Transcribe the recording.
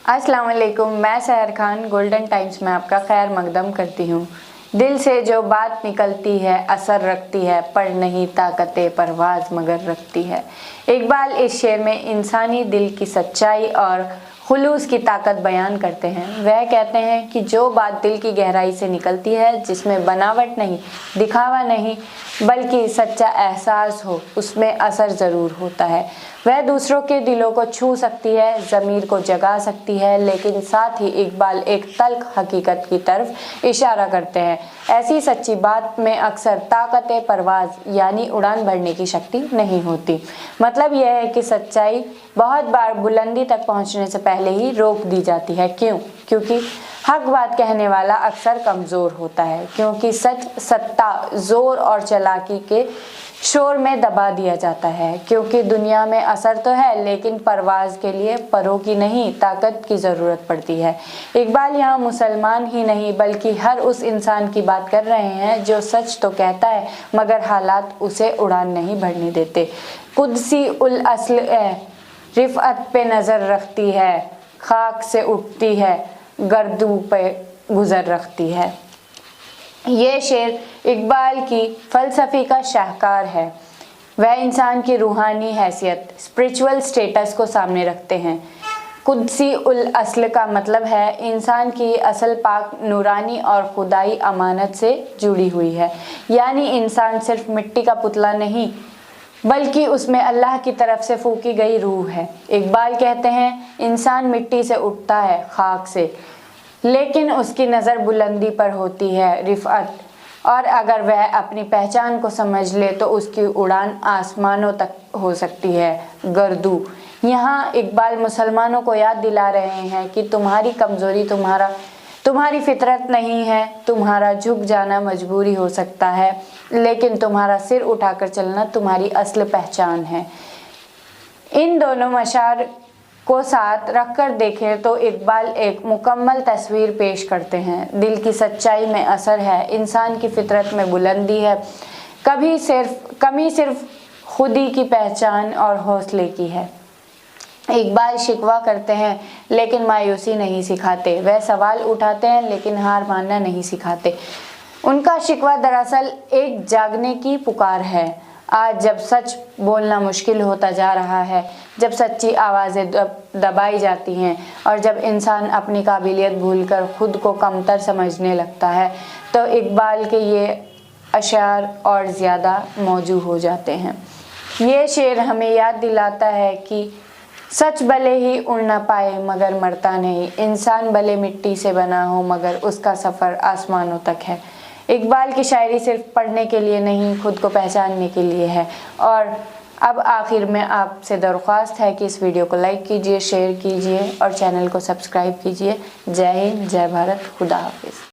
अस्सलाम वालेकुम, मैं सहर खान गोल्डन टाइम्स में आपका खैर मकदम करती हूँ। दिल से जो बात निकलती है असर रखती है, पर नहीं ताकते परवाज़ मगर रखती है। इकबाल इस शेर में इंसानी दिल की सच्चाई और खुलूस की ताकत बयान करते हैं। वह कहते हैं कि जो बात दिल की गहराई से निकलती है, जिसमें बनावट नहीं, दिखावा नहीं, बल्कि सच्चा एहसास हो, उसमें असर ज़रूर होता है। वह दूसरों के दिलों को छू सकती है, ज़मीर को जगा सकती है, लेकिन साथ ही इकबाल एक तल्ख हकीकत की तरफ इशारा करते हैं। ऐसी सच्ची बात में अक्सर ताकत परवाज़ यानी उड़ान भरने की शक्ति नहीं होती। मतलब यह है कि सच्चाई बहुत बार बुलंदी तक पहुंचने से पहले ही रोक दी जाती है। क्यों? क्योंकि हक बात कहने वाला अक्सर कमज़ोर होता है, क्योंकि सच सत्ता जोर और चालाकी के शोर में दबा दिया जाता है। क्योंकि दुनिया में असर तो है, लेकिन परवाज़ के लिए परों की नहीं ताकत की ज़रूरत पड़ती है। इकबाल यहाँ मुसलमान ही नहीं बल्कि हर उस इंसान की बात कर रहे हैं जो सच तो कहता है मगर हालात उसे उड़ान नहीं भरने देते। कुदसी उल अस्ल रिफ़अत पे नज़र रखती है, खाक से उठती है, गर्दू पे गुज़र रखती है। ये शेर इकबाल की फ़लसफ़ी का शाहकार है। वह इंसान की रूहानी हैसियत, स्पिरिचुअल स्टेटस को सामने रखते हैं। कुदसी उल अस्ल का मतलब है इंसान की असल पाक नूरानी और खुदाई अमानत से जुड़ी हुई है। यानी इंसान सिर्फ मिट्टी का पुतला नहीं बल्कि उसमें अल्लाह की तरफ से फूकी गई रूह है। इकबाल कहते हैं इंसान मिट्टी से उठता है, खाक से, लेकिन उसकी नज़र बुलंदी पर होती है, रिफ़अत, और अगर वह अपनी पहचान को समझ ले तो उसकी उड़ान आसमानों तक हो सकती है, गर्दू। यहाँ इकबाल मुसलमानों को याद दिला रहे हैं कि तुम्हारी कमज़ोरी तुम्हारी फितरत नहीं है, तुम्हारा झुक जाना मजबूरी हो सकता है, लेकिन तुम्हारा सिर उठाकर चलना तुम्हारी असल पहचान है। इन दोनों मशार को साथ रखकर देखें तो इकबाल एक मुकम्मल तस्वीर पेश करते हैं। दिल की सच्चाई में असर है, इंसान की फितरत में बुलंदी है, कमी सिर्फ खुदी की पहचान और हौसले की है। इकबाल शिकवा करते हैं लेकिन मायूसी नहीं सिखाते। वह सवाल उठाते हैं लेकिन हार मानना नहीं सिखाते। उनका शिकवा दरअसल एक जागने की पुकार है। आज जब सच बोलना मुश्किल होता जा रहा है, जब सच्ची आवाज़ें दबाई जाती हैं और जब इंसान अपनी काबिलियत भूलकर खुद को कमतर समझने लगता है, तो इकबाल के ये अशार और ज़्यादा मौजू हो जाते हैं। ये शेर हमें याद दिलाता है कि सच भले ही उड़ ना पाए मगर मरता नहीं, इंसान भले मिट्टी से बना हो मगर उसका सफ़र आसमानों तक है। इकबाल की शायरी सिर्फ पढ़ने के लिए नहीं, खुद को पहचानने के लिए है। और अब आखिर में आपसे दरख्वास्त है कि इस वीडियो को लाइक कीजिए, शेयर कीजिए और चैनल को सब्सक्राइब कीजिए। जय हिंद, जय भारत, खुदा हाफिज़।